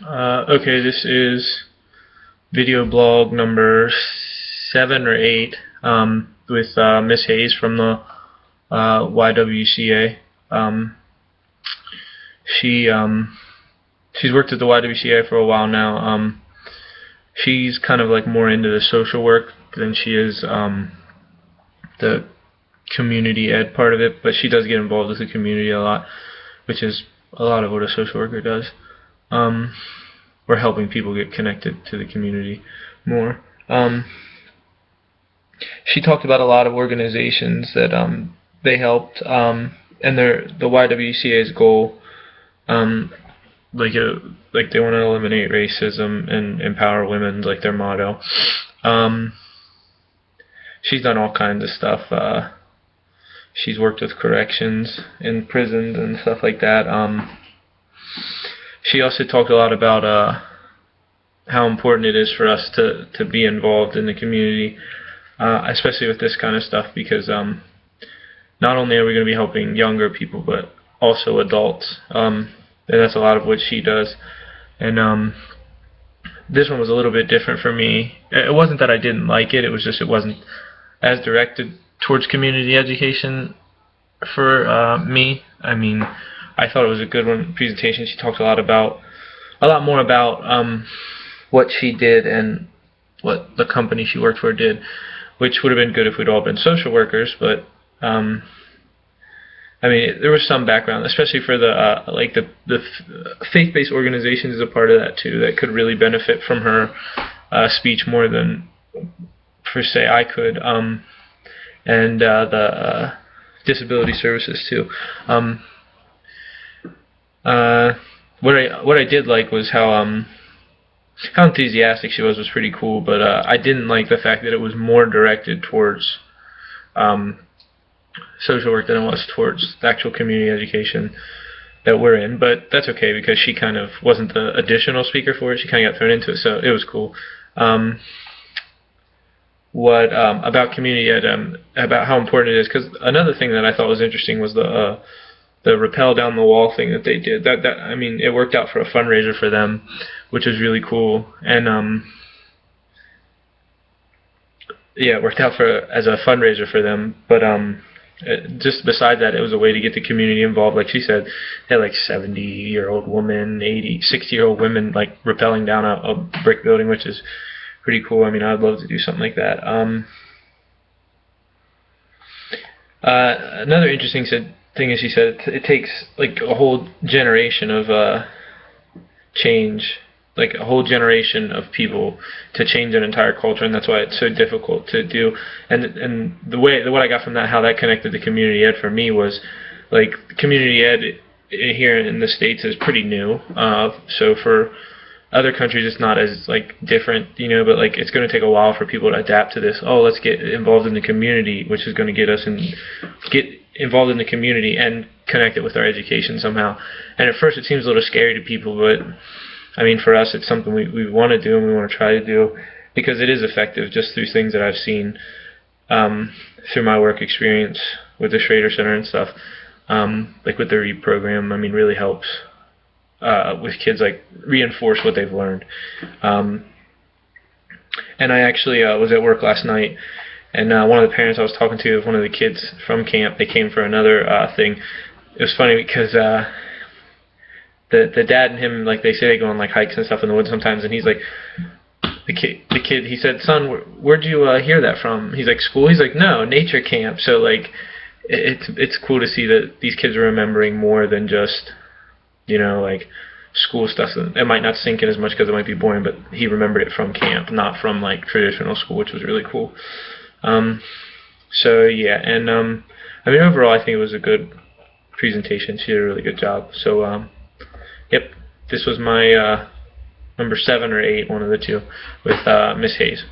Okay, this is video blog number 7 or 8 with Miss Hayes from the YWCA. She she's worked at the YWCA for a while now. She's kind of like more into the social work than she is the community ed part of it, but she does get involved with the community a lot, which is a lot of what a social worker does. We're helping people get connected to the community more. She talked about a lot of organizations that they helped, and the YWCA's goal, like they want to eliminate racism and empower women, like their motto. She's done all kinds of stuff. She's worked with corrections in prisons and stuff like that. She also talked a lot about how important it is for us to be involved in the community, especially with this kind of stuff, because not only are we going to be helping younger people, but also adults, and that's a lot of what she does. And this one was a little bit different for me. It wasn't that I didn't like it, it was just it wasn't as directed towards community education for me. I mean, I thought it was a good presentation. She talked a lot more about what she did and what the company she worked for did, which would have been good if we'd all been social workers. But I mean, there was some background, especially for the faith-based organizations is a part of that too, that could really benefit from her speech more than per se I could, and the disability services too. What I did like was how enthusiastic she was pretty cool, but I didn't like the fact that it was more directed towards social work than it was towards the actual community education that we're in. But that's okay, because she kind of wasn't the additional speaker for it. She kind of got thrown into it, so it was cool. About community ed, about how important it is, because another thing that I thought was interesting was the rappel down the wall thing that they did. That I mean, it worked out for a fundraiser for them, which was really cool. And yeah, it worked out as a fundraiser for them. But just beside that, it was a way to get the community involved. Like she said, they had like 70-year-old women, 80, 60-year-old women like rappelling down a brick building, which is pretty cool. I mean, I'd love to do something like that. Another interesting thing is, she said it takes like a whole generation of change, like a whole generation of people to change an entire culture, and that's why it's so difficult to do. And what I got from that, how that connected to community ed for me, was like community ed here in the States is pretty new. So for other countries it's not as like different, but like it's going to take a while for people to adapt to this. Oh, let's get involved in the community, which is going to get us involved in the community and connect it with our education somehow. And at first it seems a little scary to people, but I mean, for us it's something we want to do and we want to try to do, because it is effective just through things that I've seen through my work experience with the Schrader Center and stuff, like with the REAP program. I mean, really helps with kids, like reinforce what they've learned. And I actually was at work last night, and one of the parents I was talking to, one of the kids from camp, they came for another thing. It was funny because the dad and him, like they say they go on like hikes and stuff in the woods sometimes, and he's like, the kid, he said, "Son, where'd you hear that from?" He's like, "School." He's like, "No, nature camp." So like, it's cool to see that these kids are remembering more than just, like school stuff. It might not sink in as much because it might be boring, but he remembered it from camp, not from like traditional school, which was really cool. So yeah, and I mean, overall I think it was a good presentation. She did a really good job. So yep, this was my number 7 or 8, one of the two, with Miss Hayes.